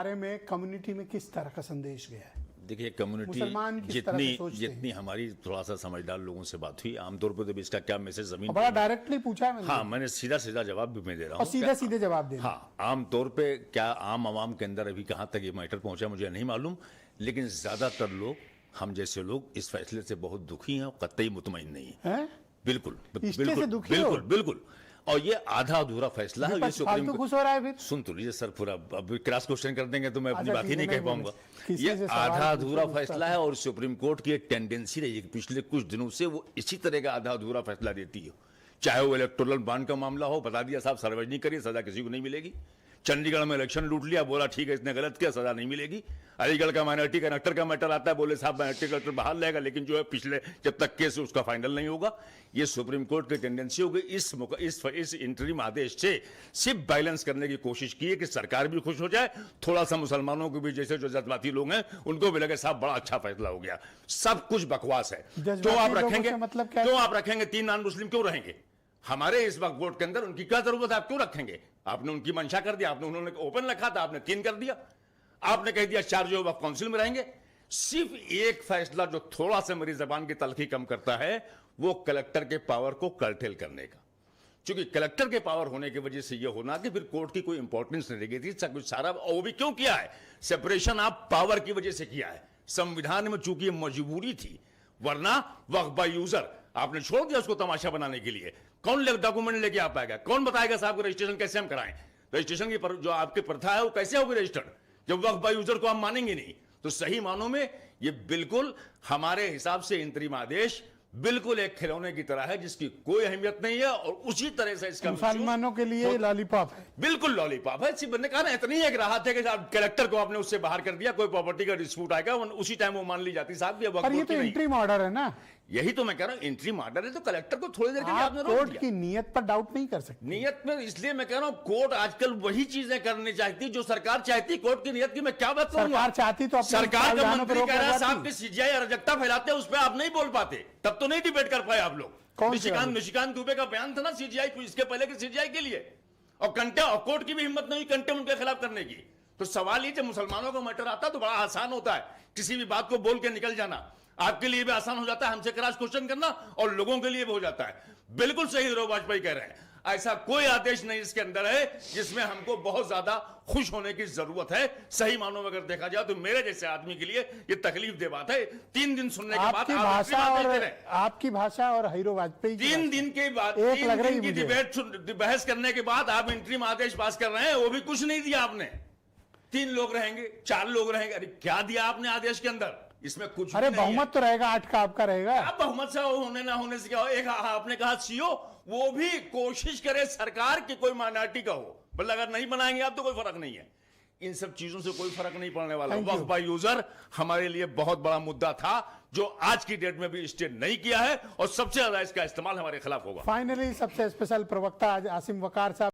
बारे में कम्युनिटी में किस तरह का संदेश गया है? देखिए, कम्युनिटी जितनी हमारी थोड़ा सा समझदार लोगों से बात हुई, आमतौर पर तो इसका क्या मैसेज जमीन बड़ा डायरेक्टली पूछा है मैंने। हाँ, मैंने सीधा सीधा जवाब भी मैं दे रहा हूँ, सीधे सीधे जवाब दे। हाँ, आमतौर पे क्या आम आवाम के अंदर अभी कहाँ तक ये मैटर पहुंचा मुझे नहीं मालूम, लेकिन ज्यादातर लोग, हम जैसे लोग, इस फैसले से बहुत दुखी हैं और कतई मुतमईन नहीं है। बिल्कुल बिल्कुल बिल्कुल बिल्कुल। और ये आधा अधूरा फैसला है। ये सुप्रीम कोर्ट खुश हो रहा है फिर। सुन तो लीजिए सर, पूरा अब क्रॉस क्वेश्चन कर देंगे तो मैं अपनी बात ही नहीं कह पाऊंगा। ये आधा अधूरा फैसला है और सुप्रीम कोर्ट की एक टेंडेंसी रही है कि पिछले कुछ दिनों से वो इसी तरह का आधा अधूरा फैसला देती है। चाहे वो इलेक्टोरल बॉन्ड का मामला हो, बता दिया साहब सार्वजनिक करिए, सजा किसी को नहीं मिलेगी। चंडीगढ़ में इलेक्शन लूट लिया, बोला ठीक है इसने गलत किया, सजा नहीं मिलेगी। अलीगढ़ का माइनॉरिटी कनेक्टर का मैटर आता है, बोले साहब माइनॉरिटी कनेक्टर बाहर रहेगा, लेकिन जो है पिछले जब तक केस उसका फाइनल नहीं होगा। ये सुप्रीम कोर्ट की टेंडेंसी हो गई। इस इंटरिम आदेश से सिर्फ बैलेंस करने की कोशिश की है कि सरकार भी खुश हो जाए, थोड़ा सा मुसलमानों को भी, जैसे जो जज्बाती लोग हैं उनको भी लगे साहब बड़ा अच्छा फैसला हो गया। सब कुछ बकवास है। जो आप रखेंगे, मतलब क्या? क्यों आप रखेंगे 3 नॉन मुस्लिम क्यों रहेंगे हमारे इस वक्त वोट के अंदर? उनकी क्या जरूरत है? आप क्यों रखेंगे? आपने उनकी मंशा कर दिया, आपने उन्होंने ओपन रखा था, आपने 3 कर दिया। आपने कह दिया 4 जो वक्त काउंसिल में रहेंगे। सिर्फ एक फैसला जो थोड़ा सा मेरी जबान की तलखी कम करता है, वो कलेक्टर के पावर को कर्टेल करने का। क्योंकि कलेक्टर के पावर होने की वजह से यह होना कि फिर कोर्ट की कोई इंपॉर्टेंस नहीं रह गई थी। सब कुछ सारा, और वो भी क्यों किया है? सेपरेशन ऑफ पावर की वजह से किया है। संविधान में चूंकि मजबूरी थी, वरना वक्फ बाय यूजर आपने छोड़ दिया उसको तमाशा बनाने के लिए। कौन डॉक्यूमेंट लेके आ पाएगा? कौन बताएगा साहब को रजिस्ट्रेशन कैसे हम कराएं? रजिस्ट्रेशन की जो आपकी प्रथा है वो कैसे होगी रजिस्टर्ड, जब वक्फ बाय यूजर को हम मानेंगे नहीं? तो सही मानों में ये बिल्कुल हमारे हिसाब से इंतरिम आदेश बिल्कुल एक खिलौने की तरह है जिसकी कोई अहमियत नहीं है, और उसी तरह से इसका मुसलमानों के लिए लॉलीपॉप है। बिल्कुल लॉलीपॉप है। मैंने कहा ना, इतनी एक राहत है कि कलेक्टर को आपने उससे बाहर कर दिया, कोई प्रॉपर्टी का डिस्प्यूट आएगा उसी टाइम वो मान ली जाती साहब। पर ये तो इंटरिम ऑर्डर है ना। यही तो मैं कह रहा हूं, इंटरिम ऑर्डर है तो कलेक्टर को थोड़ी देर के लिए आपने कोर्ट की नियत पर डाउट नहीं कर सकते। नियत में इसलिए मैं कह रहा हूं, कोर्ट आजकल वही चीजें करनी चाहती जो सरकार चाहती। कोर्ट की नियत की मैं क्या बात करूंगा? सरकार चाहती तो सरकार का मंत्री कह रहा है साहब कि सीजीआई अराजकता फैलाते हैं, उस पर आप नहीं बोल पाते, तब तो नहीं डिबेट कर पाए आप लोग। निशिकांत दुबे का बयान था ना सीजीआई, इसके पहले कि सीजीआई के लिए, और कोर्ट की भी हिम्मत नहीं कंटेम्प्ट उनके खिलाफ करने की। तो सवाल ये, जब मुसलमानों का मैटर आता है तो बड़ा आसान होता है किसी भी बात को बोल के निकल जाना। आपके लिए भी आसान हो जाता है हमसे क्रॉस क्वेश्चन करना, और लोगों के लिए भी हो जाता है। बिल्कुल सही हीरो वाजपेयी कह रहे हैं, ऐसा कोई आदेश नहीं इसके अंदर है जिसमें हमको बहुत ज्यादा खुश होने की जरूरत है। सही मानों में अगर देखा जाए तो मेरे जैसे आदमी के लिए ये तकलीफ दे बात है। 3 दिन सुनने के बाद आपकी भाषा और हीरो वाजपेयी 3 दिन के बाद 3 दिन की डिबेट बहस करने के बाद आप इंटरिम आदेश पास कर रहे हैं, वो भी कुछ नहीं दिया आपने। 3 लोग रहेंगे, 4 लोग रहेंगे, अरे क्या दिया आपने आदेश के अंदर? इसमें कुछ अरे बहुमत तो रहेगा, 8 का आपका रहेगा। अब बहुमत से होने ना होने से क्या हो? एक आपने कहा सीओ, वो भी कोशिश करे सरकार की कोई माइनॉरिटी का हो, मतलब अगर नहीं बनाएंगे आप तो कोई फर्क नहीं है। इन सब चीजों से कोई फर्क नहीं पड़ने वाला। वक्फ बाय यूजर हमारे लिए बहुत बड़ा मुद्दा था जो आज की डेट में भी स्टे नहीं किया है, और सबसे ज्यादा इसका इस्तेमाल हमारे खिलाफ होगा। फाइनली सबसे स्पेशल प्रवक्ता आज आसिम वकार साहब।